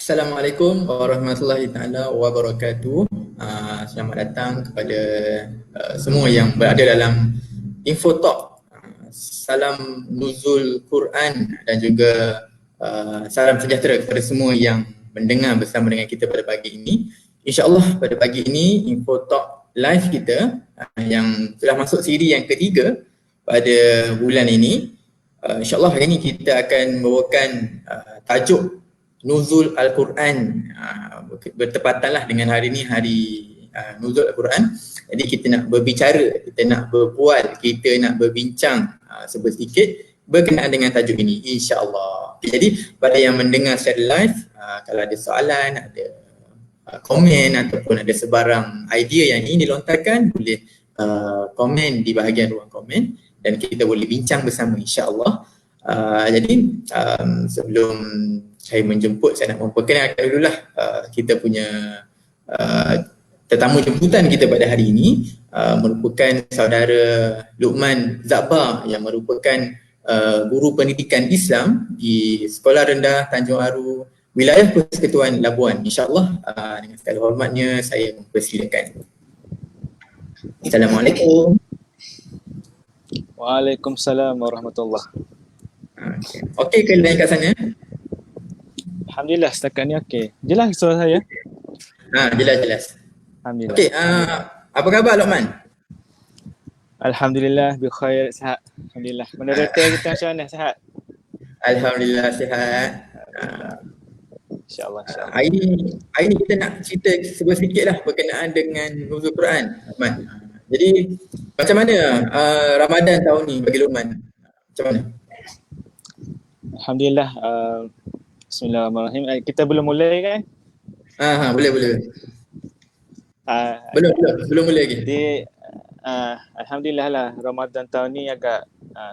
Assalamualaikum warahmatullahi taala wabarakatuh. Selamat datang kepada semua yang berada dalam Infotalk. Salam nuzul Quran dan juga salam sejahtera kepada semua yang mendengar bersama dengan kita pada pagi ini. InsyaAllah pada pagi ini Infotalk live kita yang telah masuk siri yang ketiga pada bulan ini. InsyaAllah hari ini kita akan membawakan tajuk Nuzul Al-Quran, bertepatanlah dengan hari ini hari Nuzul Al-Quran. Jadi kita nak berbicara, kita nak berbual, kita nak berbincang sedikit berkenaan dengan tajuk ini, insya-Allah. Jadi pada yang mendengar secara live, kalau ada soalan, ada komen ataupun ada sebarang idea yang ingin dilontarkan, boleh komen di bahagian ruang komen dan kita boleh bincang bersama, insya-Allah. Jadi sebelum saya menjemput, saya nak memperkenalkan dululah kita punya tetamu jemputan kita pada hari ini, merupakan saudara Luqman Zakbar yang merupakan guru pendidikan Islam di Sekolah Rendah Tanjung Aru, Wilayah Persekutuan Labuan. InsyaAllah dengan segala hormatnya saya mempersilakan. Assalamualaikum. Waalaikumsalam warahmatullahi. Okey ke lain kat sana? Alhamdulillah setakat ni okey. Jelas suara saya? Jelas. Alhamdulillah. Okey, apa khabar Luqman? Alhamdulillah bikhair, sihat. Alhamdulillah. Moderator kita macam mana, sihat? Alhamdulillah sihat. InsyaAllah. Hari ni kita nak cerita sedikit lah berkenaan dengan Nuzul Quran, Luqman. Jadi macam mana Ramadan tahun ni bagi Luqman? Macam mana? Alhamdulillah. Bismillahirrahmanirrahim. Kita belum mulai kan? Boleh. Belum mulai lagi. Jadi Alhamdulillah lah, Ramadan tahun ni agak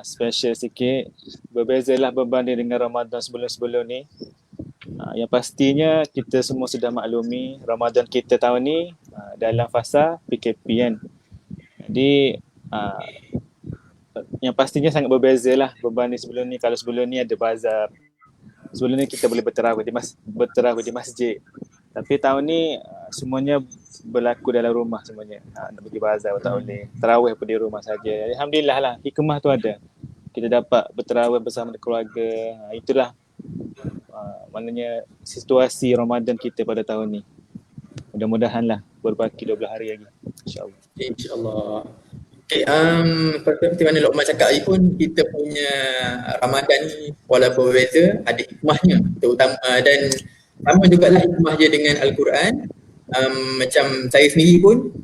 special sikit. Berbezalah berbanding dengan Ramadan sebelum-sebelum ni. Yang pastinya kita semua sudah maklumi Ramadan kita tahun ni dalam fasa PKP kan. Jadi yang pastinya sangat berbeza lah berbanding sebelum ni. Kalau sebelum ni ada bazar, sebelum ni kita boleh berterawih di masjid. Tapi tahun ni semuanya berlaku dalam rumah semuanya. Nak pergi bazar pun tak boleh, terawih pun di rumah saja. Alhamdulillah lah, hikmah tu ada. Kita dapat berterawih bersama keluarga. Itulah maknanya situasi Ramadan kita pada tahun ni. Mudah-mudahan lah berbaki 12 hari lagi, insyaAllah. InsyaAllah. Okay, seperti mana Luqman cakap tadi pun, kita punya Ramadan ni walaupun berbeza, ada hikmahnya terutama, dan sama jugalah hikmah dia dengan Al-Quran. Macam saya sendiri pun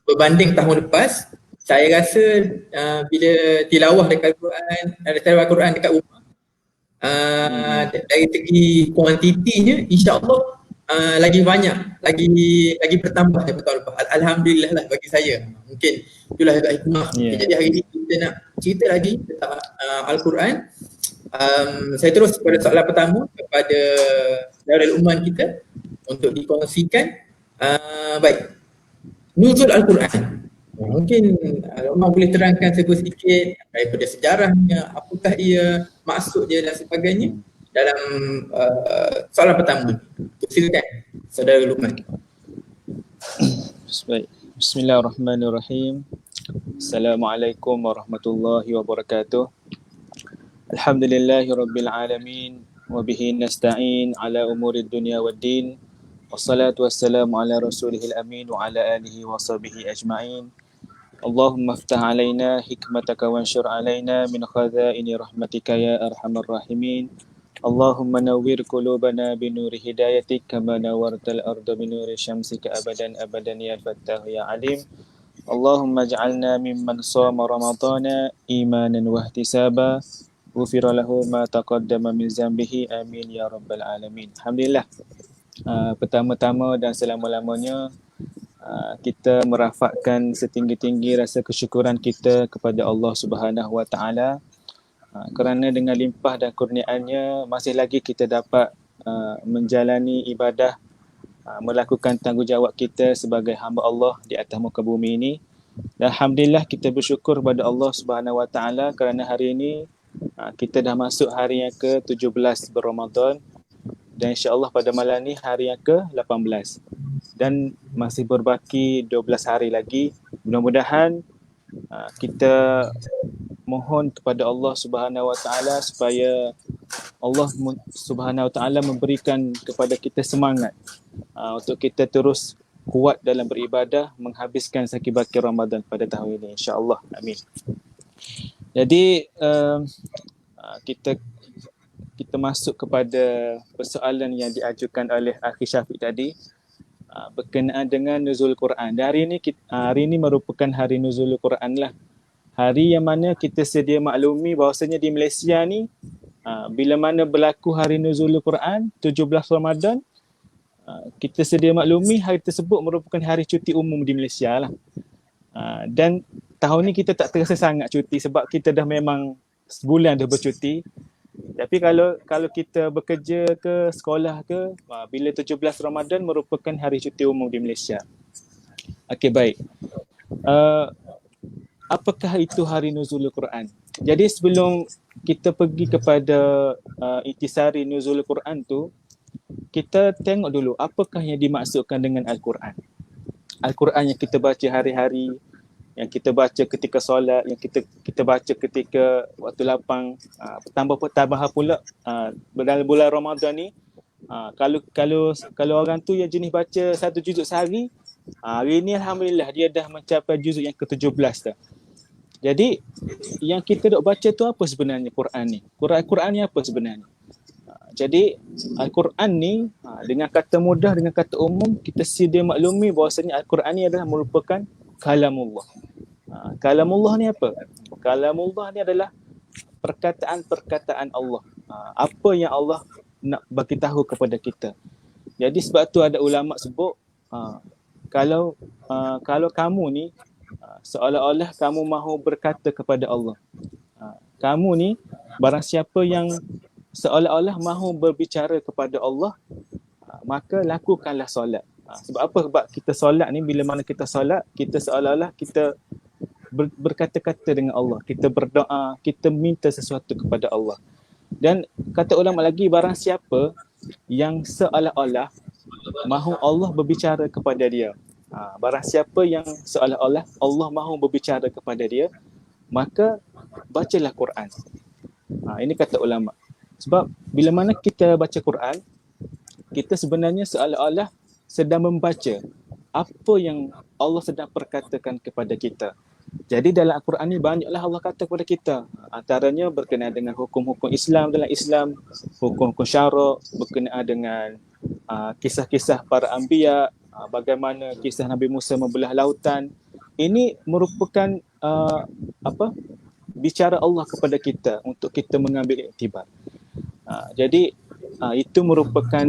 berbanding tahun lepas, saya rasa bila tilawah dekat Al-Quran, ada tilawah Al-Quran dekat rumah, dari segi kuantitinya insya-Allah lagi banyak, lagi bertambah daripada tahun lepas. Alhamdulillah lah bagi saya. Mungkin itulah juga hikmah. Jadi hari ini kita nak cerita lagi tentang Al-Quran. Saya terus pada soalan pertama kepada saudara Luqman kita untuk dikongsikan. Baik, Nuzul Al-Quran. Mungkin Luqman boleh terangkan sedikit daripada sejarahnya, apakah ia, maksud dia dan sebagainya dalam soalan pertama. Silakan saudara Luqman. Bismillahirrahmanirrahim. Assalamualaikum warahmatullahi wabarakatuh. Alhamdulillahirabbil alamin wa bihi nasta'in ala umurid dunya waddin. Wassalatu wassalamu ala rasulihil amin wa ala alihi wa sahbihi ajma'in. Allahumma iftah alaina hikmataka wanshur alaina min khazaini rahmatika ya arhamar rahimin. Allahumma nawwir qulubana binuri hidayatik kama nawartal arda binuri syamsika abadan ya fattah ya alim. Allahumma ij'alna mimman shama ramadana imanan wa ihtisaba ghufira lahu ma taqaddama min zambihi amin ya rabbal alamin. Alhamdulillah. Pertama-tama dan selama-lamanya kita merafakkan setinggi-tinggi rasa kesyukuran kita kepada Allah Subhanahu wa taala kerana dengan limpah dan kurniaannya masih lagi kita dapat menjalani ibadah, melakukan tanggungjawab kita sebagai hamba Allah di atas muka bumi ini. Dan alhamdulillah kita bersyukur kepada Allah Subhanahu wa taala kerana hari ini kita dah masuk hari yang ke-17 berRamadan, Dan insya-Allah pada malam ni hari yang ke-18 dan masih berbaki 12 hari lagi. Mudah-mudahan kita mohon kepada Allah Subhanahu Wa Taala supaya Allah Subhanahu Wa Taala memberikan kepada kita semangat untuk kita terus kuat dalam beribadah menghabiskan sakit bakir Ramadan pada tahun ini, insya-Allah. Amin. Jadi kita masuk kepada persoalan yang diajukan oleh Akhi Syafiq tadi berkenaan dengan nuzul Quran. Dan hari ini merupakan hari nuzul Quran lah. Hari yang mana kita sedia maklumi bahawasanya di Malaysia ni bila mana berlaku hari nuzul Quran 17 Ramadan, kita sedia maklumi hari tersebut merupakan hari cuti umum di Malaysia lah. Dan tahun ni kita tak terasa sangat cuti sebab kita dah memang sebulan dah bercuti. Tapi kalau kita bekerja ke sekolah ke, bila 17 Ramadan merupakan hari cuti umum di Malaysia. Okey, baik. Apakah itu hari nuzul Quran? Jadi sebelum kita pergi kepada intisari nuzul Quran tu, kita tengok dulu apakah yang dimaksudkan dengan Al-Quran. Al-Quran yang kita baca hari-hari, yang kita baca ketika solat, yang kita baca ketika waktu lapang, tambah pula dalam bulan Ramadan ni, kalau orang tu yang jenis baca 1 juzuk sehari, hari ni alhamdulillah dia dah mencapai juzuk yang ke-17 dah. Jadi yang kita dok baca tu apa sebenarnya Quran ni? Quran ni apa sebenarnya? Jadi Al-Quran ni dengan kata mudah, dengan kata umum, kita sedia maklumi bahawasanya Al-Quran ni adalah merupakan kalamullah. Kalamullah ni apa? Kalamullah ni adalah perkataan-perkataan Allah. Apa yang Allah nak bagi tahu kepada kita. Jadi sebab tu ada ulama sebut kalau kamu ni seolah-olah kamu mahu berkata kepada Allah. Kamu ni barang siapa yang seolah-olah mahu berbicara kepada Allah, maka lakukanlah solat. Sebab apa? Sebab kita solat ni, bila mana kita solat, kita seolah-olah kita berkata-kata dengan Allah, kita berdoa, kita minta sesuatu kepada Allah. Dan kata ulama lagi, barang siapa yang seolah-olah mahu Allah berbicara kepada dia, barang siapa yang seolah-olah Allah mahu berbicara kepada dia, maka bacalah Quran. Ini kata ulama. Sebab bila mana kita baca Quran, kita sebenarnya seolah-olah sedang membaca apa yang Allah sedang perkatakan kepada kita. Jadi dalam Al-Quran ni banyaklah Allah kata kepada kita. Antaranya berkenaan dengan hukum-hukum Islam dalam Islam, hukum-hukum syarak, berkenaan dengan kisah-kisah para anbiya, bagaimana kisah Nabi Musa membelah lautan. Ini merupakan bicara Allah kepada kita untuk kita mengambil iktibar. Jadi itu merupakan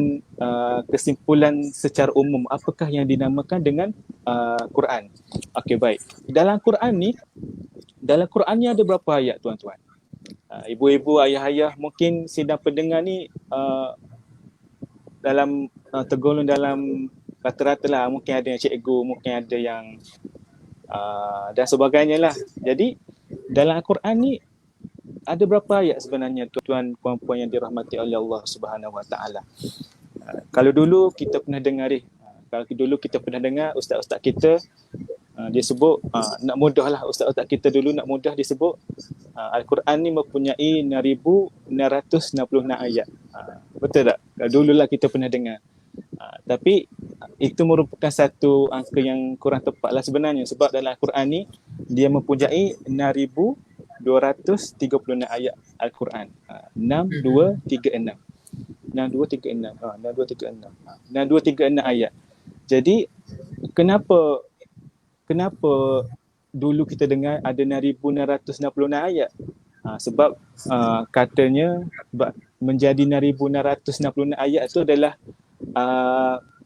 kesimpulan secara umum apakah yang dinamakan dengan Quran. Okey, baik. Dalam Quran ni ada berapa ayat tuan-tuan? Ibu-ibu, ayah-ayah mungkin sidang pendengar ni dalam tergolong dalam rata-rata lah, mungkin ada yang cikgu, mungkin ada yang dan sebagainya lah. Jadi dalam Al-Quran ni ada berapa ayat sebenarnya tuan-tuan puan-puan yang dirahmati oleh Allah Subhanahu Wa Taala? Kalau dulu kita pernah dengar ustaz-ustaz kita dia sebut nak mudah lah, ustaz-ustaz kita dulu nak mudah dia sebut Al-Quran ni mempunyai 6,666 ayat. Betul tak? Dululah kita pernah dengar. Tapi itu merupakan satu angka yang kurang tepat lah sebenarnya, sebab dalam Al-Quran ni dia mempunyai 6,236 ayat Al-Quran. 6,236 ayat. Jadi kenapa dulu kita dengar ada 6,666 ayat? Sebab katanya menjadi 6,666 ayat itu adalah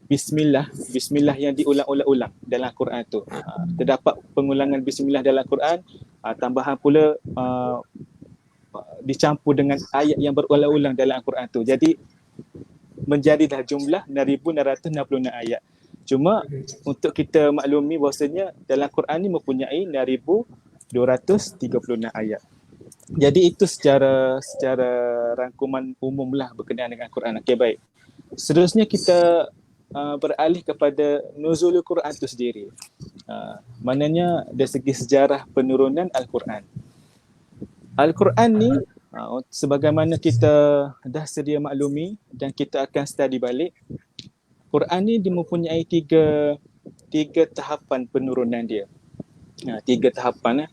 Bismillah yang diulang-ulang dalam Quran tu. Terdapat pengulangan Bismillah dalam Quran, tambahan pula dicampur dengan ayat yang berulang-ulang dalam Quran tu. Jadi menjadilah jumlah 6,666 ayat. Cuma untuk kita maklumi bahawasanya dalam Quran ni mempunyai 6,236 ayat. Jadi itu secara rangkuman umum lah berkenaan dengan Quran. Okey, baik. seterusnya kita beralih kepada nuzulul Quran itu sendiri. Maknanya dari segi sejarah penurunan Al-Quran. Al-Quran ni sebagaimana kita dah sedia maklumi dan kita akan study balik, Quran ni dia mempunyai tiga tahapan penurunan dia. Tiga tahapan.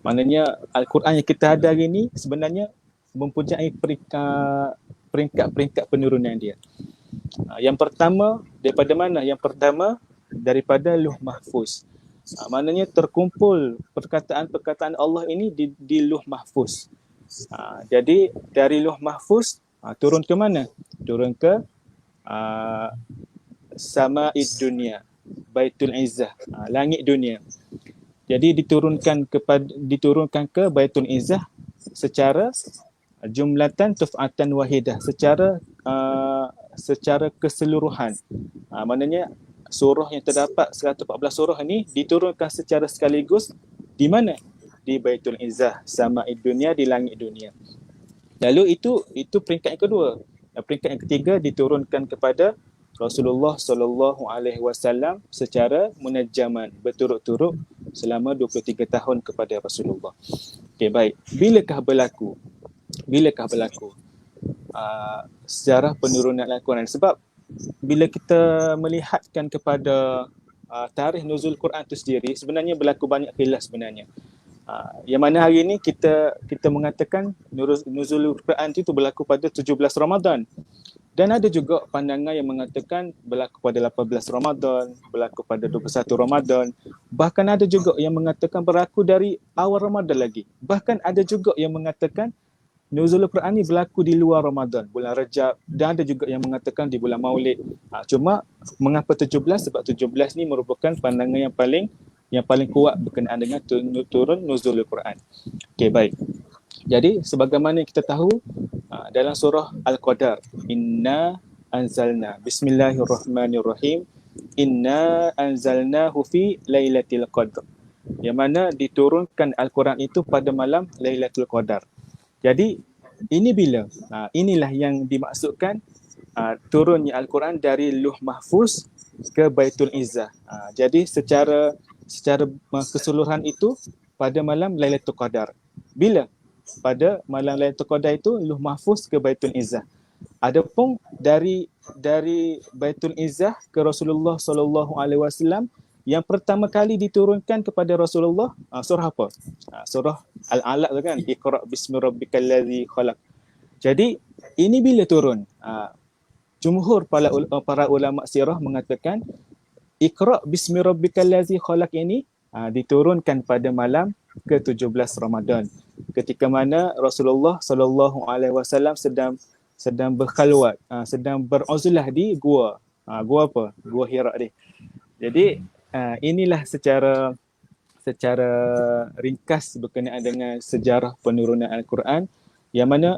Maknanya Al-Quran yang kita ada hari ni sebenarnya mempunyai peringkat-peringkat penurunan dia. Yang pertama daripada mana? Yang pertama daripada Lauh Mahfuz. Maknanya terkumpul perkataan-perkataan Allah ini di Lauh Mahfuz. Jadi dari Lauh Mahfuz turun ke mana? Turun ke Sama'id Dunia, Baitul Izzah, langit dunia. Jadi diturunkan ke Baitul Izzah secara jumlatan tuf'atan wahidah, secara keseluruhan. Maknanya surah yang terdapat 114 surah ini diturunkan secara sekaligus di mana? Di Baitul Izzah, Sama'id Dunia, di langit dunia. Lalu itu peringkat yang kedua. Peringkat yang ketiga diturunkan kepada Rasulullah SAW secara munajjaman, berturut-turut selama 23 tahun kepada Rasulullah. Okey, baik. Bilakah berlaku sejarah penurunan Al-Quran? Sebab bila kita melihatkan kepada tarikh nuzul Quran itu sendiri, sebenarnya berlaku banyak khilaf sebenarnya. Yang mana hari ini kita mengatakan nuzul Quran itu berlaku pada 17 Ramadan. Dan ada juga pandangan yang mengatakan berlaku pada 18 Ramadan, berlaku pada 21 Ramadan. Bahkan ada juga yang mengatakan berlaku dari awal Ramadan lagi. Bahkan ada juga yang mengatakan nuzul Quran ni berlaku di luar Ramadan, bulan Rajab, dan ada juga yang mengatakan di bulan Maulid. Cuma mengapa 17? Sebab 17 ni merupakan pandangan yang paling kuat berkenaan dengan turun nuzul Quran. Okey, baik. Jadi sebagaimana kita tahu dalam surah Al-Qadar, inna anzalna, bismillahirrahmanirrahim, inna anzalnahu fi lailatul qadr. Yang mana diturunkan Al-Quran itu pada malam Lailatul Qadar. Jadi ini bila? Inilah yang dimaksudkan turunnya Al-Quran dari Lauh Mahfuz ke Baitul Izzah. Jadi secara keseluruhan itu pada malam Lailatul Qadar. Bila? Pada malam Lailatul Qadar itu Lauh Mahfuz ke Baitul Izzah. Adapun dari Baitul Izzah ke Rasulullah SAW, yang pertama kali diturunkan kepada Rasulullah surah apa? Surah Al-Alaq tu kan, Iqra' bismi rabbikal ladzi khalaq. Jadi ini bila turun? Jumhur para ulama sirah mengatakan Iqra' bismi rabbikal ladzi khalaq ini diturunkan pada malam ke-17 Ramadan, ketika mana Rasulullah SAW sedang berkhalwat, sedang beruzlah di gua apa? Gua Hira ni. Jadi inilah secara ringkas berkenaan dengan sejarah penurunan Al-Quran, yang mana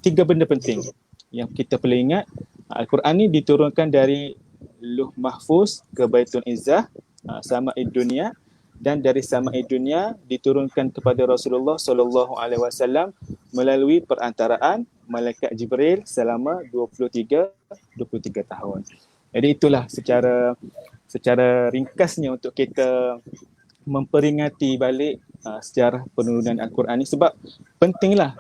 tiga benda penting yang kita perlu ingat. Al-Quran ni diturunkan dari Lauh Mahfuz ke Baitul Izzah, Sama'id Dunia, dan dari Sama'id Dunia diturunkan kepada Rasulullah SAW melalui perantaraan Malaikat Jibril selama 23 tahun. Jadi itulah secara ringkasnya untuk kita memperingati balik sejarah penurunan Al-Quran ni. Sebab pentinglah.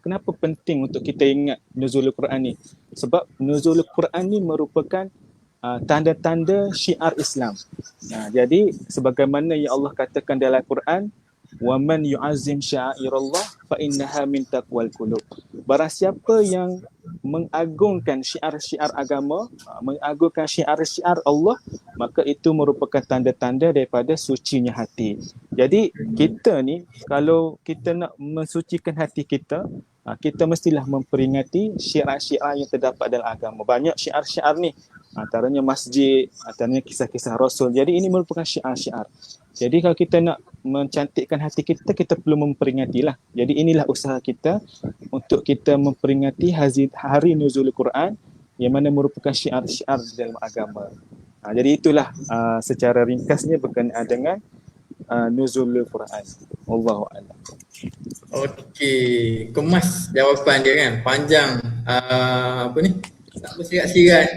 Kenapa penting untuk kita ingat nuzul Quran ni? Sebab nuzul Quran ni merupakan tanda-tanda syiar Islam. Jadi sebagaimana yang Allah katakan dalam Al-Quran, wa man yu'azzim sya'airallah fa innaha min taqwal qulub. Barang siapa yang mengagungkan syiar-syiar agama, mengagungkan syiar-syiar Allah, maka itu merupakan tanda-tanda daripada sucinya hati. Jadi kita ni, kalau kita nak mensucikan hati kita, kita mestilah memperingati syiar-syiar yang terdapat dalam agama. Banyak syiar-syiar ni, antaranya masjid, antaranya kisah-kisah Rasul. Jadi ini merupakan syiar-syiar. Jadi kalau kita nak mencantikkan hati kita, kita perlu memperingatilah. Jadi inilah usaha kita untuk kita memperingati hari nuzul Quran, yang mana merupakan syiar-syiar dalam agama. Jadi itulah secara ringkasnya berkenaan dengan nuzul Quran. Wallahu a'lam. Okey, kemas jawapan dia kan. Panjang Tak bersirat-sirat,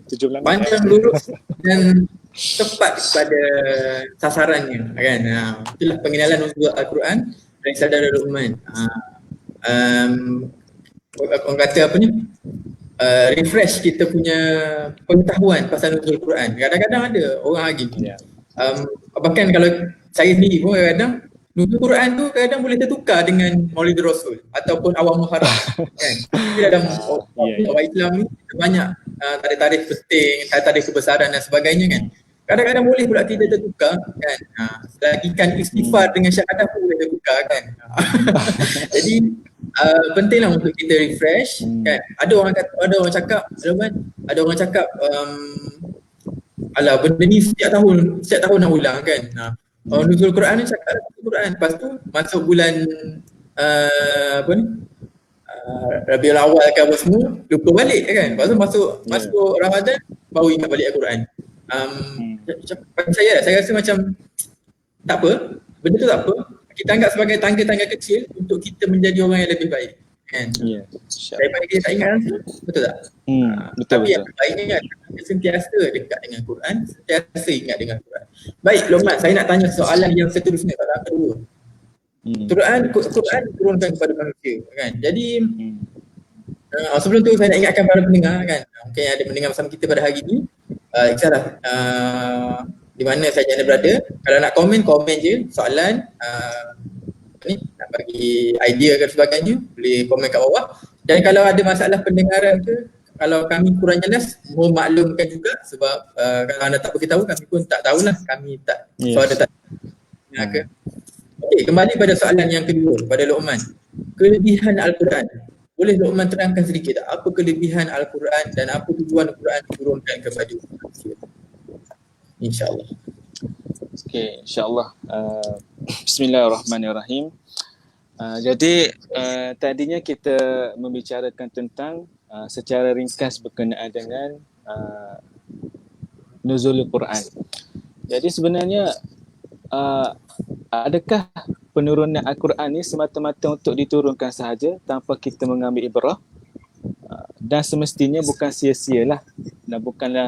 7 bulan. panjang lurus dan tepat pada sasarannya kan. Itulah pengenalan nuzul Al-Quran dari saudara Luqman. Orang kata apa ni, refresh kita punya pengetahuan pasal nuzul Quran. Kadang-kadang ada orang lagi bahkan kalau saya sendiri pun kadang-kadang nuzul Quran tu kadang boleh tertukar dengan Maulid Rasul ataupun Awal Muharram kan. Jadi dalam orang Islam ni banyak tarikh-tarikh penting, tarikh kebesaran dan sebagainya kan. Kadang-kadang boleh pula kita tertukar kan. Selagi kan istighfar dengan syahadah pun boleh tertukar kan. Jadi pentinglah untuk kita refresh kan. Ada orang cakap ada orang cakap alah benda ni setiap tahun nak ulang kan. Nuzul Quran ni cakap nuzul Quran, lepas tu masuk bulan apa ni, Rabiul Awal ke apa semua, lupa balik kan. Lepas tu masuk Ramadan baru ingat balik Al-Quran. Saya rasa macam tak apa, benda tu tak apa. Kita anggap sebagai tangga-tangga kecil untuk kita menjadi orang yang lebih baik kan. Daripada kita tak ingat langsung, betul tak? Betul. Tapi yang baiknya kita sentiasa dekat dengan Quran, sentiasa ingat dengan Quran. Baik Luqman, saya nak tanya soalan yang seterusnya, soalan kedua. Quran diturunkan kepada manusia kan. Jadi sebelum tu saya nak ingatkan para pendengar kan, mungkin yang ada mendengar bersama kita pada hari ini, insyaAllah di mana saja anda berada, kalau nak komen je soalan, ni nak bagi idea dan sebagainya, boleh komen kat bawah. Dan kalau ada masalah pendengaran ke, kalau kami kurang jelas, mohon maklumkan juga sebab kalau anda tak beritahu, kami pun tak tahulah, kami tak suara tak ke. Okey, kembali pada soalan yang kedua pada Luqman. Kelebihan Al-Quran. Boleh Luqman terangkan sedikit apa kelebihan Al-Quran dan apa tujuan Al-Quran diturunkan kepada manusia? InsyaAllah. Okey, insyaAllah. Bismillahirrahmanirrahim. Jadi tadinya kita membicarakan tentang secara ringkas berkenaan dengan nuzul Quran. Jadi sebenarnya adakah penurunan Al-Quran ni semata-mata untuk diturunkan sahaja tanpa kita mengambil ibrah? Dan semestinya bukan sia-sialah dan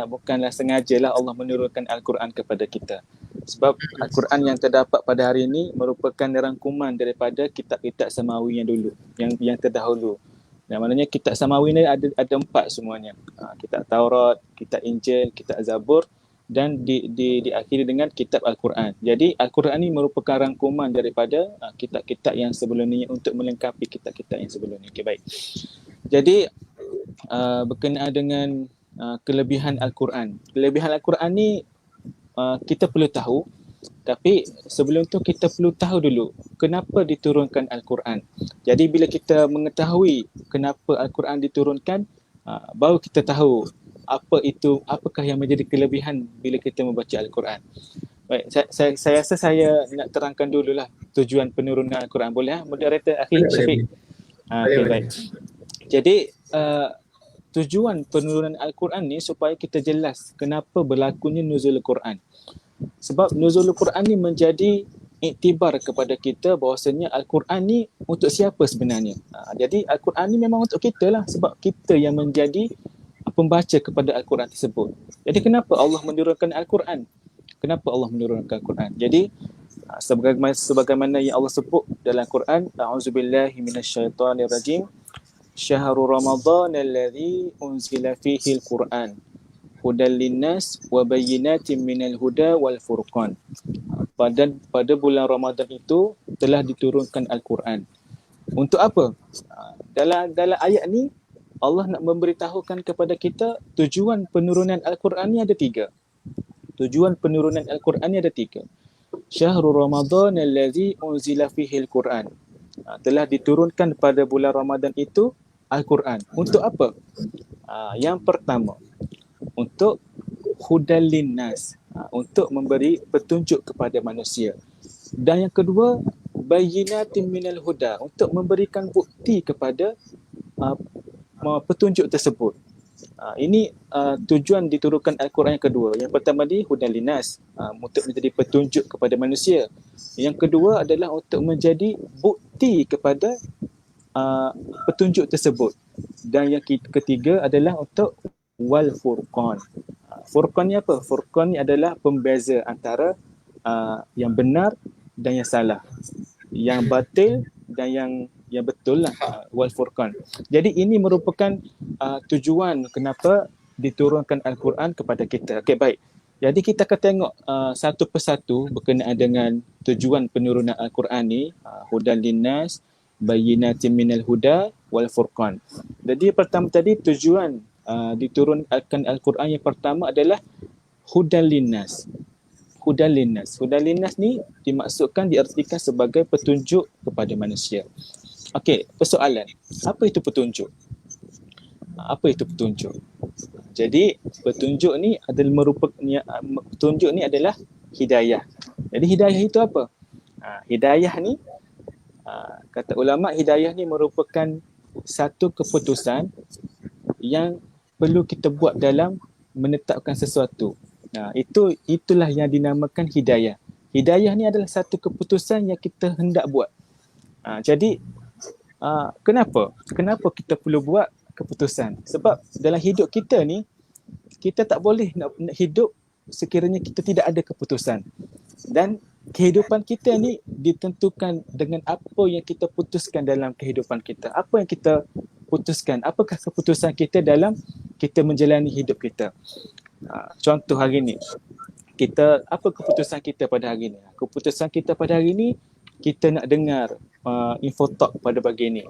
bukanlah sengajalah Allah menurunkan Al-Quran kepada kita. Sebab Al-Quran yang terdapat pada hari ini merupakan rangkuman daripada kitab-kitab Samawi yang dulu, yang terdahulu. Yang maknanya kitab Samawi ni ada 4 semuanya. Kitab Taurat, kitab Injil, kitab Zabur dan diakhiri dengan kitab Al-Quran. Jadi Al-Quran ni merupakan rangkuman daripada kitab-kitab yang sebelum ni untuk melengkapi kitab-kitab yang sebelum ni. Okay, baik. Jadi berkenaan dengan kelebihan Al-Quran. Kelebihan Al-Quran ni kita perlu tahu, tapi sebelum tu kita perlu tahu dulu kenapa diturunkan Al-Quran. Jadi bila kita mengetahui kenapa Al-Quran diturunkan, baru kita tahu apakah yang menjadi kelebihan bila kita membaca Al-Quran. Baik, saya rasa saya nak terangkan dululah tujuan penurunan Al-Quran. Boleh moderator akhir Syafiq? Okay, baik. Jadi tujuan penurunan Al-Quran ni supaya kita jelas kenapa berlakunya nuzul Al-Quran. Sebab nuzul Al-Quran ni menjadi iktibar kepada kita bahawasanya Al-Quran ni untuk siapa sebenarnya. Jadi Al-Quran ni memang untuk kita lah, sebab kita yang menjadi pembaca kepada Al-Quran tersebut. Jadi kenapa Allah menurunkan Al-Quran? Kenapa Allah menurunkan Al-Quran? Jadi sebagaimana yang Allah sebut dalam Al-Quran, a'udzubillahi minasyaitonirrajim, syahrul ramadhan alladhi unzila fihi al-Quran hudal linnas wa bayyinatin minal huda wal furqan. Pada bulan Ramadan itu telah diturunkan Al-Quran. Untuk apa? Dalam ayat ni Allah nak memberitahukan kepada kita tujuan penurunan Al-Quran ni ada 3. Tujuan penurunan Al-Quran ni ada 3. Syahrul Ramadhan allazi unzila fihi al-Quran. Telah diturunkan pada bulan Ramadan itu Al-Quran. Untuk apa? Yang pertama, untuk hudal linnas, untuk memberi petunjuk kepada manusia. Dan yang kedua, bayyinatin minal huda, untuk memberikan bukti kepada petunjuk tersebut. Ini tujuan diturunkan Al-Quran yang kedua. Yang pertama di hudal linnas, untuk menjadi petunjuk kepada manusia. Yang kedua adalah untuk menjadi bukti kepada petunjuk tersebut. Dan yang ketiga adalah untuk wal furqan. Furqan ni apa? Furqan ni adalah pembeza antara yang benar dan yang salah, yang batil dan yang betul lah, wal furqan. Jadi ini merupakan tujuan kenapa diturunkan Al-Quran kepada kita. Okey, baik. Jadi kita akan tengok satu persatu berkenaan dengan tujuan penurunan Al-Quran ni, hudan linnas, bayyinatin minal huda wal furqan. Jadi pertama tadi tujuan diturunkan Al-Quran yang pertama adalah hudan linnas. Hudan linnas. Hudan linnas ni dimaksudkan, diartikan sebagai petunjuk kepada manusia. Okey, persoalan. Apa itu petunjuk? Apa itu petunjuk? Jadi petunjuk ni adalah petunjuk ni adalah hidayah. Jadi hidayah itu apa? Hidayah ni kata ulama, hidayah ni merupakan satu keputusan yang perlu kita buat dalam menetapkan sesuatu. Itulah yang dinamakan hidayah. Hidayah ni adalah satu keputusan yang kita hendak buat. Jadi kenapa kita perlu buat keputusan? Sebab dalam hidup kita ni, kita tak boleh nak hidup sekiranya kita tidak ada keputusan. Dan kehidupan kita ni ditentukan dengan apa yang kita putuskan dalam kehidupan kita. Apa yang kita putuskan? Apakah keputusan kita dalam kita menjalani hidup kita? Contoh hari ni, apa keputusan kita pada hari ni? Keputusan kita pada hari ni, kita nak dengar infotalk pada pagi ni.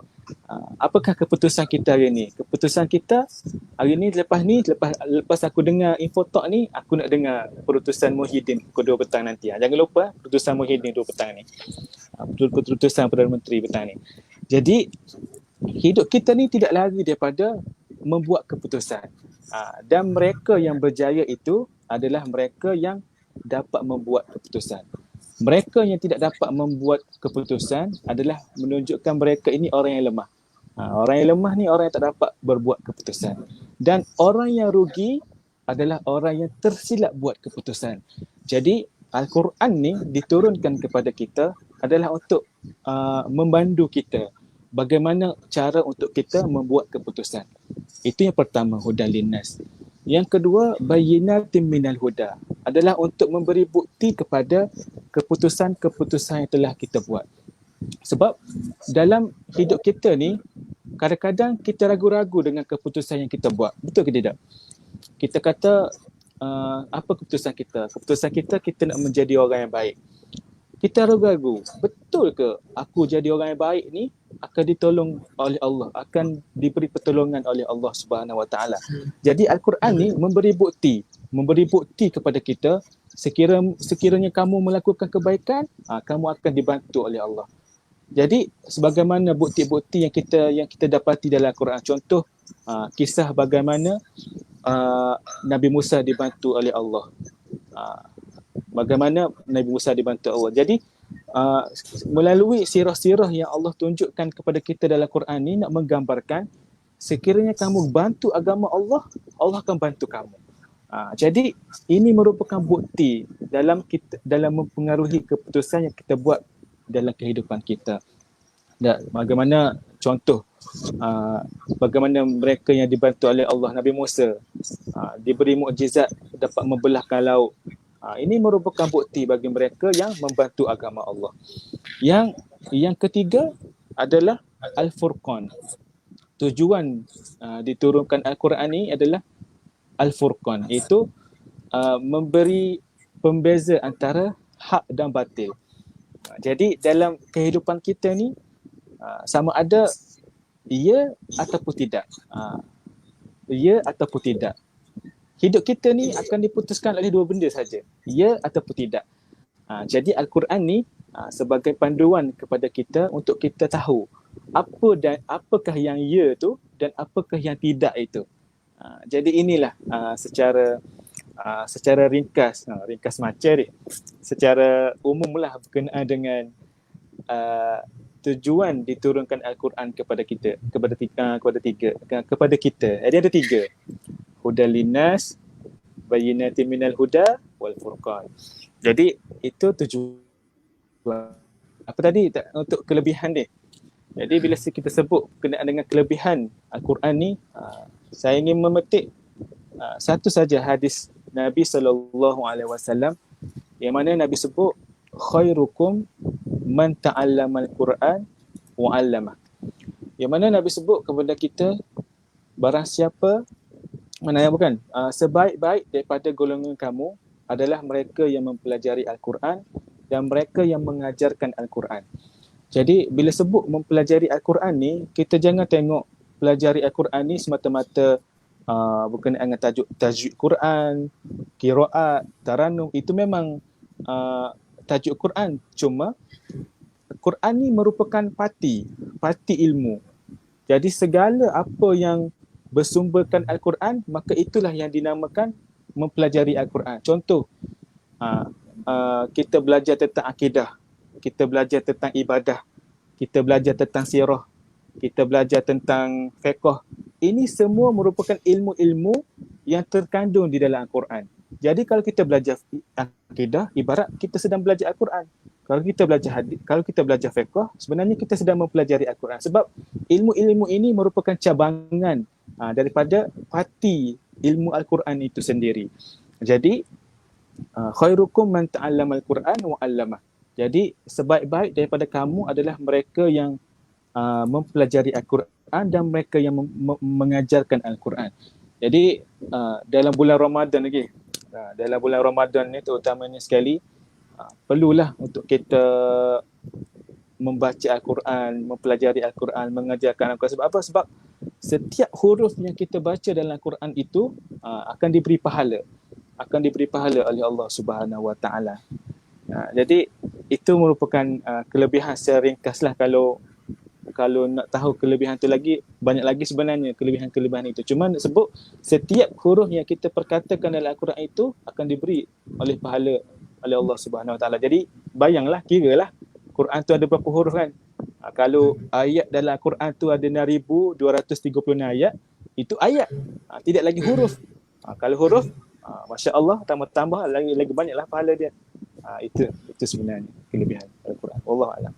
Apakah keputusan kita hari ni? Keputusan kita hari ni, lepas aku dengar infotalk ni, aku nak dengar perutusan Muhyiddin pukul 2 petang nanti. Jangan lupa perutusan Muhyiddin 2 petang ni. Perutusan Perdana Menteri petang ni. Jadi hidup kita ni tidak lari daripada membuat keputusan. Dan mereka yang berjaya itu adalah mereka yang dapat membuat keputusan. Mereka yang tidak dapat membuat keputusan adalah menunjukkan mereka ini orang yang lemah. Orang yang lemah ni orang yang tak dapat berbuat keputusan. Dan orang yang rugi adalah orang yang tersilap buat keputusan. Jadi Al-Quran ni diturunkan kepada kita adalah untuk membantu kita bagaimana cara untuk kita membuat keputusan. Itu yang pertama, hudan linnas. Yang kedua, bayyinatin minal huda, adalah untuk memberi bukti kepada keputusan-keputusan yang telah kita buat. Sebab dalam hidup kita ni, kadang-kadang kita ragu-ragu dengan keputusan yang kita buat. Betul ke tidak? Kita kata, apa keputusan kita? Keputusan kita nak menjadi orang yang baik. Kita ragu-ragu, betul ke aku jadi orang yang baik ni akan ditolong oleh Allah, akan diberi pertolongan oleh Allah Subhanahu Wa Taala. Jadi Al-Quran ni memberi bukti kepada kita, sekiranya kamu melakukan kebaikan, kamu akan dibantu oleh Allah. Jadi sebagaimana bukti-bukti yang kita dapati dalam Al-Quran, contoh kisah bagaimana Nabi Musa dibantu oleh Allah. Bagaimana Nabi Musa dibantu Allah. Jadi melalui sirah-sirah yang Allah tunjukkan kepada kita dalam Quran ni nak menggambarkan sekiranya kamu bantu agama Allah, Allah akan bantu kamu. Jadi ini merupakan bukti dalam mempengaruhi keputusan yang kita buat dalam kehidupan kita. Dan bagaimana contoh bagaimana mereka yang dibantu oleh Allah, Nabi Musa diberi mukjizat dapat membelahkan laut. Ini merupakan bukti bagi mereka yang membantu agama Allah. Yang ketiga adalah Al-Furqan. Tujuan diturunkan Al-Quran ini adalah Al-Furqan, iaitu memberi pembeza antara hak dan batil. Jadi dalam kehidupan kita ni sama ada ya ataupun tidak. Ya ataupun tidak. Hidup kita ni akan diputuskan oleh dua benda saja, ya ataupun tidak. Jadi Al-Quran ni sebagai panduan kepada kita untuk kita tahu apakah yang ya tu dan apakah yang tidak itu. Jadi inilah secara ringkas macam ni, secara umumlah berkenaan dengan tujuan diturunkan Al-Quran kepada kita, kepada kita. Jadi ada tiga. Hudan linnas, bayyinatin minal huda wal furqan. Jadi itu tujuan. Apa tadi untuk kelebihan dia? Jadi bila kita sebut berkenaan dengan kelebihan Al-Quran ni, saya ingin memetik satu saja hadis Nabi SAW yang mana Nabi sebut khairukum man ta'allama al-Quran wa 'allamah. Yang mana Nabi sebut kepada kita barang siapa sebaik-baik daripada golongan kamu adalah mereka yang mempelajari Al-Quran dan mereka yang mengajarkan Al-Quran. Jadi bila sebut mempelajari Al-Quran ni, kita jangan tengok pelajari Al-Quran ni semata-mata berkenaan dengan tajwid Quran, qiraat, taranum. Itu memang tajuk Quran. Cuma Quran ni merupakan parti ilmu. Jadi segala apa yang bersumberkan Al-Quran, maka itulah yang dinamakan mempelajari Al-Quran. Contoh, kita belajar tentang akidah, kita belajar tentang ibadah, kita belajar tentang sirah, kita belajar tentang fiqh. Ini semua merupakan ilmu-ilmu yang terkandung di dalam Al-Quran. Jadi kalau kita belajar akidah, ibarat kita sedang belajar Al-Quran. Kalau kita belajar hadis, kalau kita belajar fiqh, sebenarnya kita sedang mempelajari Al-Quran. Sebab ilmu-ilmu ini merupakan cabangan daripada parti ilmu Al-Quran itu sendiri. Jadi khairukum man ta'allama al-Quran wa 'allamah. Jadi sebaik-baik daripada kamu adalah mereka yang mempelajari Al-Quran dan mereka yang mengajarkan Al-Quran. Jadi dalam bulan Ramadan lagi, dalam bulan Ramadan ni terutamanya sekali, perlulah untuk kita membaca Al-Quran, mempelajari Al-Quran, mengajarkan Al-Quran. Sebab apa? Sebab setiap huruf yang kita baca dalam Al-Quran itu akan diberi pahala. Akan diberi pahala oleh Allah Subhanahu Wa Taala. Jadi itu merupakan kelebihan secara ringkaslah. Kalau nak tahu kelebihan tu lagi, banyak lagi sebenarnya kelebihan-kelebihan itu. Cuma nak sebut setiap huruf yang kita perkatakan dalam Al-Quran itu akan diberi oleh pahala oleh Allah Subhanahu Wa Taala. Jadi bayanglah, kiralah Quran tu ada berapa huruf kan? Kalau ayat dalam Quran tu ada 6,236 ayat, itu ayat. Tidak lagi huruf. Kalau huruf, Masya Allah, tambah-tambah lagi banyaklah pahala dia. Itu sebenarnya kelebihan Al-Quran. Wallahualam.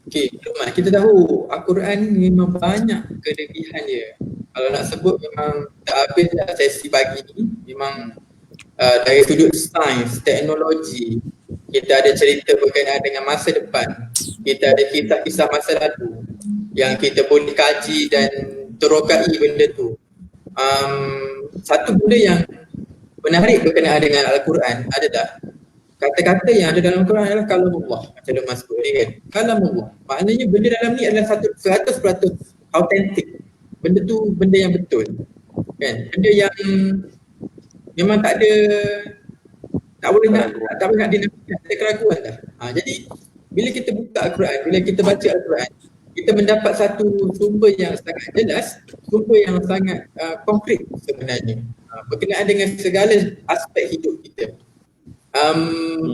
Okey, Luqman, kita tahu Al-Quran ni memang banyak kelebihan dia. Kalau nak sebut memang tak habis dah sesi pagi ni. Memang dari sudut sains, teknologi, kita ada cerita berkenaan dengan masa depan, kita ada kisah-kisah masa lalu yang kita boleh kaji dan terokai benda tu. Satu benda yang menarik berkenaan dengan Al-Quran ada tak? Kata-kata yang ada dalam Al-Quran adalah kalamullah, macam Luqman sebut ni kan, kalamullah. Maknanya benda dalam ni adalah 100% autentik. Benda tu benda yang betul kan, benda yang memang tak boleh nak dinafikan, ada keraguan dah. Jadi bila kita buka Al-Quran, bila kita baca Al-Quran, kita mendapat satu sumber yang sangat jelas, sumber yang sangat konkret sebenarnya, berkenaan dengan segala aspek hidup kita.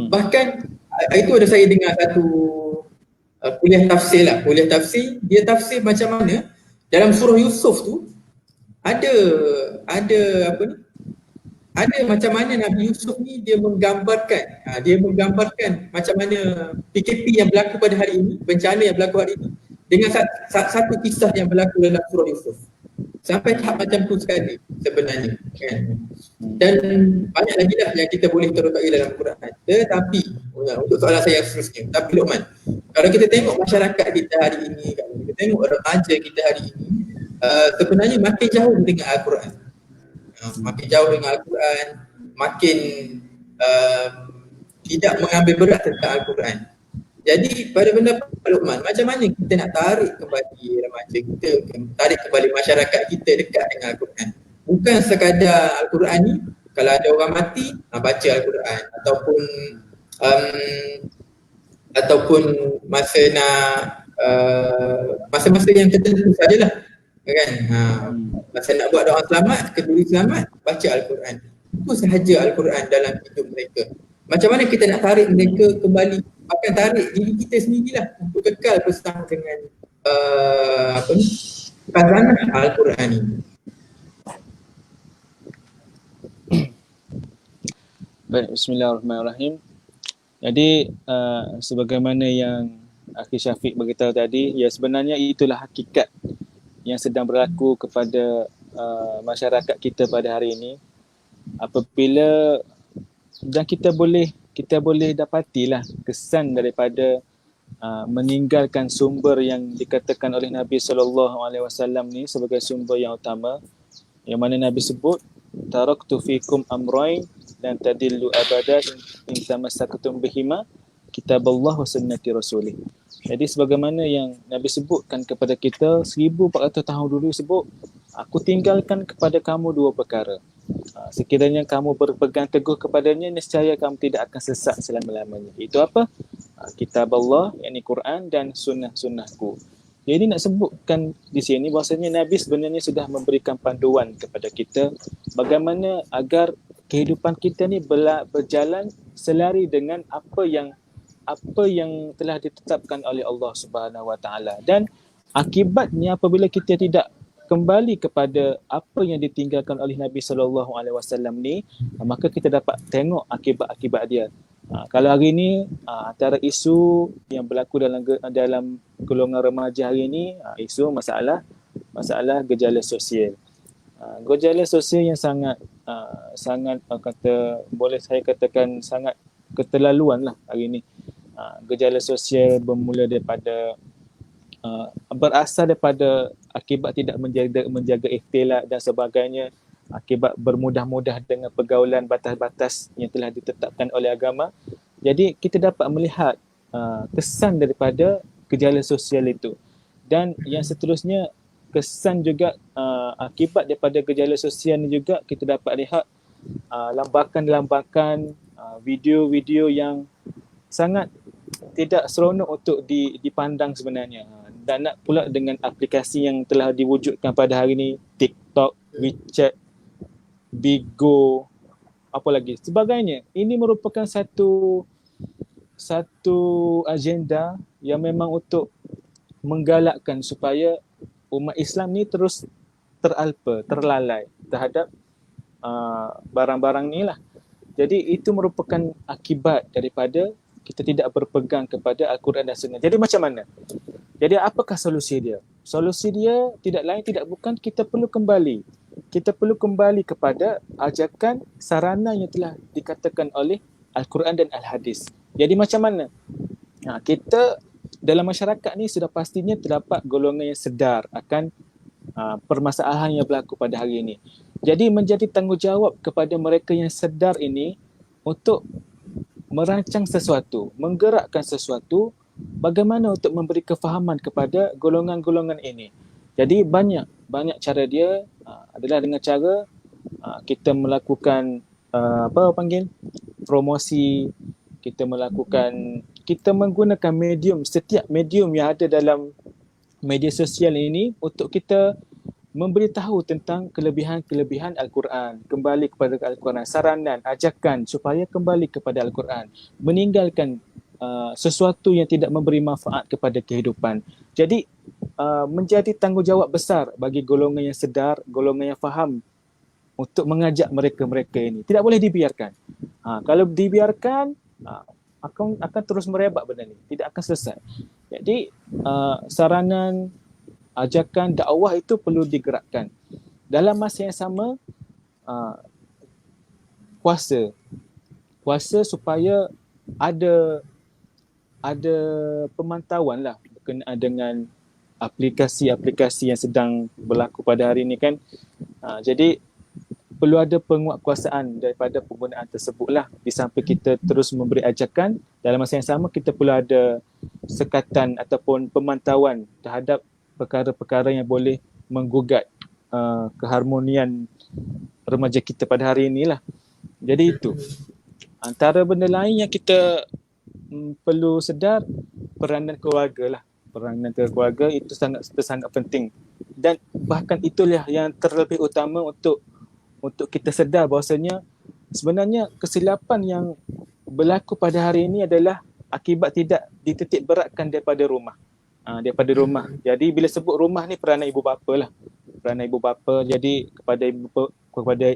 Bahkan itu ada saya dengar satu kuliah tafsir lah. Kuliah tafsir, dia tafsir macam mana dalam surah Yusuf tu ada macam mana Nabi Yusuf ni dia menggambarkan macam mana PKP yang berlaku pada hari ini, bencana yang berlaku hari ini, dengan satu kisah yang berlaku dalam surah Yusuf. Sampai tahap macam tu sekali sebenarnya kan. Dan banyak lagi dah yang kita boleh terokai dalam Quran. Tetapi untuk soalan saya yang seterusnya, tapi Luqman, kalau kita tengok masyarakat kita hari ini, kalau kita tengok remaja kita hari ini, sebenarnya makin jauh dengan Al-Quran. Makin jauh dengan Al-Quran, makin tidak mengambil berat tentang Al-Quran. Jadi pada benda Pak Luqman, macam mana kita nak tarik kembali remaja kita, tarik kembali masyarakat kita dekat dengan Al-Quran? Bukan sekadar Al-Quran ni, kalau ada orang mati, baca Al-Quran, ataupun masa masa-masa yang tertentu sajalah kan. Masa nak buat doa selamat, kenduri selamat, baca Al-Quran. Itu sahaja Al-Quran dalam hidup mereka. Macam mana kita nak tarik mereka kembali, bahkan tarik diri kita sendirilah untuk kekal bersama dengan khazanah Al-Quran ini. Baik, bismillahirrahmanirrahim. Jadi sebagaimana yang Akhi Syafiq beritahu tadi, ya sebenarnya itulah hakikat yang sedang berlaku kepada masyarakat kita pada hari ini. Apabila dan kita boleh dapatilah kesan daripada meninggalkan sumber yang dikatakan oleh Nabi SAW ni sebagai sumber yang utama, yang mana Nabi sebut, taraktu fikum amrain dan tadillu abada in tamassaktum bihima kitaballah wa sunnati rasulih. Jadi sebagaimana yang Nabi sebutkan kepada kita 1400 tahun dulu, sebut, aku tinggalkan kepada kamu dua perkara. Sekiranya kamu berpegang teguh kepadanya, nescaya kamu tidak akan sesat selama-lamanya. Itu apa? Kitab Allah, yakni Quran, dan sunnah-sunnahku. Jadi nak sebutkan di sini bahasanya Nabi sebenarnya sudah memberikan panduan kepada kita bagaimana agar kehidupan kita ni berjalan selari dengan apa yang telah ditetapkan oleh Allah Subhanahu Wa Taala. Dan akibatnya apabila kita tidak kembali kepada apa yang ditinggalkan oleh Nabi sallallahu alaihi wasallam ni, maka kita dapat tengok akibat-akibat dia. Kalau hari ini antara isu yang berlaku dalam golongan remaja hari ini, isu masalah gejala sosial. Gejala sosial yang sangat boleh saya katakan sangat keterlaluan lah hari ini. Gejala sosial bermula daripada berasal daripada akibat tidak menjaga ikhtilat dan sebagainya, akibat bermudah-mudah dengan pergaulan batas-batas yang telah ditetapkan oleh agama. Jadi kita dapat melihat kesan daripada gejala sosial itu. Dan yang seterusnya, kesan juga akibat daripada gejala sosial ini juga kita dapat lihat lambakan-lambakan, video-video yang sangat tidak seronok untuk dipandang sebenarnya. Dan nak pula dengan aplikasi yang telah diwujudkan pada hari ini, TikTok, WeChat, Bigo, apa lagi sebagainya. Ini merupakan satu agenda yang memang untuk menggalakkan supaya umat Islam ni terus terlalai terhadap barang-barang ni lah. Jadi itu merupakan akibat daripada kita tidak berpegang kepada Al-Quran dan Sunnah. Jadi macam mana? Jadi apakah solusi dia? Solusi dia tidak lain tidak bukan kita perlu kembali. Kita perlu kembali kepada ajakan sarana yang telah dikatakan oleh Al-Quran dan Al-Hadis. Jadi macam mana? Kita dalam masyarakat ni sudah pastinya terdapat golongan yang sedar akan permasalahan yang berlaku pada hari ini. Jadi menjadi tanggungjawab kepada mereka yang sedar ini untuk merancang sesuatu, menggerakkan sesuatu, bagaimana untuk memberi kefahaman kepada golongan-golongan ini. Jadi banyak cara dia adalah dengan cara kita melakukan promosi, kita menggunakan setiap medium yang ada dalam media sosial ini untuk kita memberitahu tentang kelebihan Al-Quran, kembali kepada Al-Quran, saranan, ajakan supaya kembali kepada Al-Quran, meninggalkan sesuatu yang tidak memberi manfaat kepada kehidupan. Jadi menjadi tanggungjawab besar bagi golongan yang sedar, golongan yang faham untuk mengajak mereka ini. Tidak boleh dibiarkan. Kalau dibiarkan, akan terus merebak benda ni, tidak akan selesai. Jadi saranan, ajakan dakwah itu perlu digerakkan. Dalam masa yang sama, puasa supaya ada pemantauan lah berkenaan dengan aplikasi-aplikasi yang sedang berlaku pada hari ini kan. Jadi perlu ada penguatkuasaan daripada penggunaan tersebutlah. Di samping kita terus memberi ajakan, dalam masa yang sama kita perlu ada sekatan ataupun pemantauan terhadap perkara-perkara yang boleh menggugat keharmonian remaja kita pada hari inilah. Jadi itu antara benda lain yang kita perlu sedar, peranan keluarga lah. Peranan keluarga itu sangat penting, dan bahkan itulah yang terlebih utama untuk kita sedar bahawasanya sebenarnya kesilapan yang berlaku pada hari ini adalah akibat tidak dititik beratkan daripada rumah. Jadi bila sebut rumah ni, peranan ibu bapa lah. Peranan ibu bapa, jadi kepada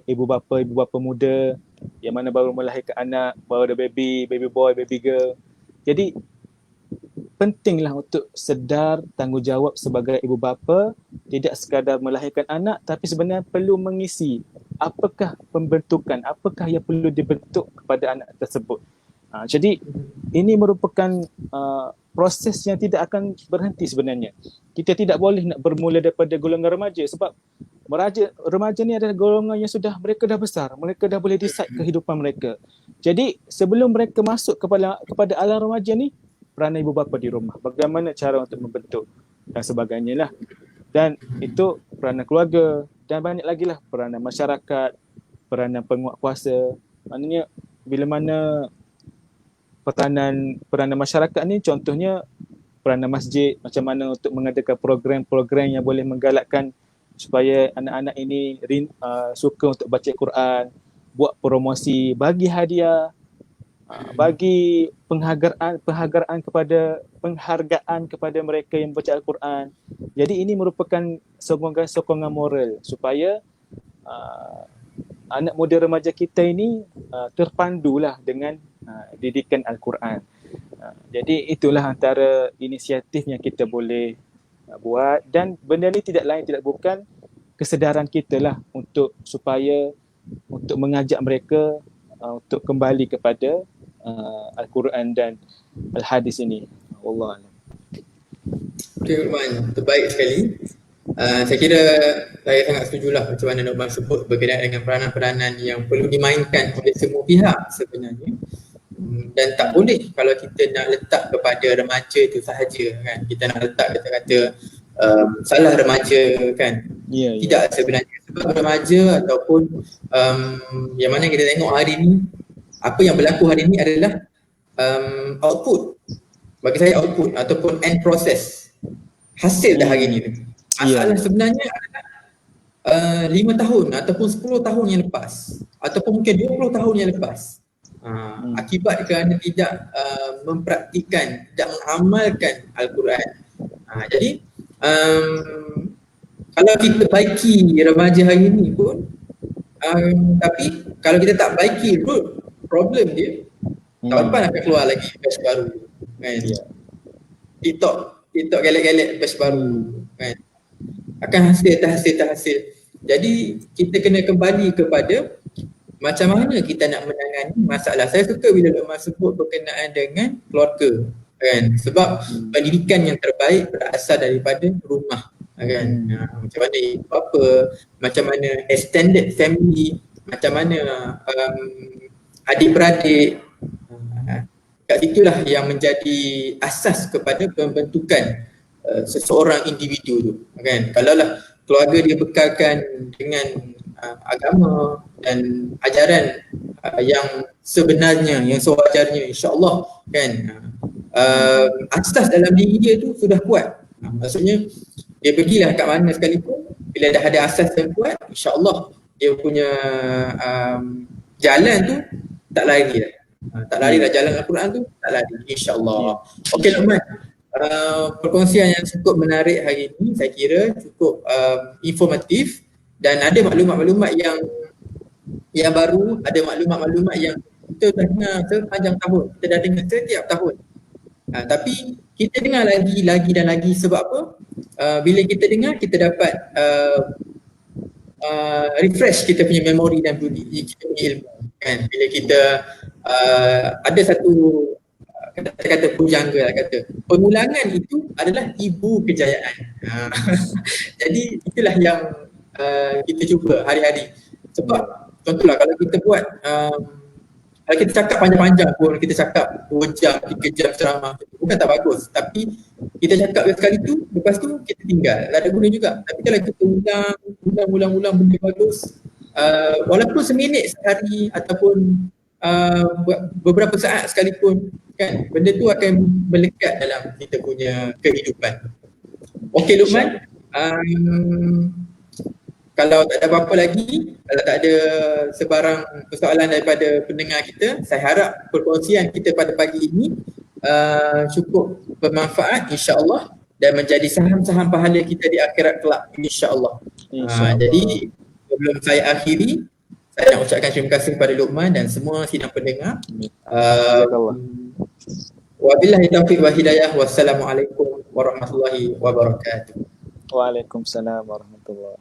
ibu bapa muda yang mana baru melahirkan anak, baru ada baby boy, baby girl. Jadi pentinglah untuk sedar tanggungjawab sebagai ibu bapa, tidak sekadar melahirkan anak tapi sebenarnya perlu mengisi apakah pembentukan, apakah yang perlu dibentuk kepada anak tersebut. Jadi ini merupakan proses yang tidak akan berhenti sebenarnya. Kita tidak boleh nak bermula daripada golongan remaja sebab remaja ni adalah golongan yang sudah mereka dah besar, mereka dah boleh decide kehidupan mereka. Jadi sebelum mereka masuk kepada alam remaja ni, peranan ibu bapa di rumah, bagaimana cara untuk membentuk dan sebagainya lah. Dan itu peranan keluarga dan banyak lagi lah peranan masyarakat, peranan penguat kuasa. Maknanya bila mana peranan masyarakat ni, contohnya peranan masjid, macam mana untuk mengadakan program-program yang boleh menggalakkan supaya anak-anak ini suka untuk baca Quran, buat promosi, bagi hadiah, bagi penghargaan kepada mereka yang baca Al-Quran. Jadi ini merupakan sokongan moral supaya anak muda remaja kita ini terpandulah dengan didikan Al-Quran. Jadi itulah antara inisiatif yang kita boleh buat, dan benda ni tidak lain tidak bukan kesedaran kita lah untuk mengajak mereka untuk kembali kepada Al-Quran dan Al-Hadis ini. Allah Alam. Okay, Luqman, terbaik sekali. Saya kira saya sangat setujulah macam mana Luqman sebut berkaitan dengan peranan-peranan yang perlu dimainkan oleh semua pihak sebenarnya. Dan tak boleh kalau kita nak letak kepada remaja itu sahaja kan. Kita nak letak kata-kata salah remaja kan. Tidak sebenarnya, sebab remaja ataupun yang mana kita tengok hari ni, apa yang berlaku hari ni adalah output. Bagi saya output ataupun end process, hasil dah hari ni tu. Masalah sebenarnya adalah 5 tahun ataupun 10 tahun yang lepas ataupun mungkin 20 tahun yang lepas. Akibat kerana tidak mempraktikkan, tidak mengamalkan Al-Quran. Jadi kalau kita baiki remaja hari ni pun, tapi kalau kita tak baiki pun, problem dia kapan akan keluar lagi batch baru kan. TikTok gelek-gelek batch baru kan, akan hasil. Jadi kita kena kembali kepada macam mana kita nak menangani masalah. Saya suka bila Luqman sebut berkenaan dengan keluarga kan, sebab pendidikan yang terbaik berasal daripada rumah kan. Macam mana ibu bapa, macam mana extended family, macam mana adik-beradik, kat situlah yang menjadi asas kepada pembentukan seseorang individu tu kan. Kalaulah keluarga dia bekalkan dengan agama dan ajaran yang sebenarnya, yang sewajarnya, insya-Allah kan, asas dalam diri dia tu sudah kuat. Maksudnya dia pergilah kat mana sekalipun, bila dah ada asas yang kuat, insya-Allah dia punya jalan tu tak lari dah. Tak lari dah jalan Al-Quran tu, tak lari, insya-Allah. Okey Luqman, perkongsian yang cukup menarik hari ini, saya kira cukup informatif, dan ada maklumat-maklumat yang baru, ada maklumat-maklumat yang kita dah dengar sepanjang tahun, kita dah dengar setiap tahun. Tapi kita dengar lagi dan lagi, sebab apa? Bila kita dengar, kita dapat refresh kita punya memori dan kita punya ilmu kan. Bila kita ada satu kata pujangga lah, kata pengulangan itu adalah ibu kejayaan. Jadi itulah yang kita cuba hari-hari. Sebab contohlah kalau kita buat kalau kita cakap panjang-panjang pun, kita cakap 2 jam, 3 jam ceramah, bukan tak bagus. Tapi kita cakap sekali tu, lepas tu kita tinggal, tak ada guna juga. Tapi kalau kita ulang benda bagus, walaupun seminit sehari ataupun beberapa saat sekalipun kan, benda tu akan melekat dalam kita punya kehidupan. Okey Luqman, kalau tak ada apa-apa lagi, kalau tak ada sebarang persoalan daripada pendengar kita, saya harap perkongsian kita pada pagi ini cukup bermanfaat insya-Allah, dan menjadi saham-saham pahala kita di akhirat kelak insya-Allah. Jadi sebelum saya akhiri, saya nak ucapkan terima kasih kepada Luqman dan semua sidang pendengar. Wabillahi taufiq wa hidayah. Wassalamualaikum warahmatullahi wabarakatuh. Waalaikumsalam warahmatullahi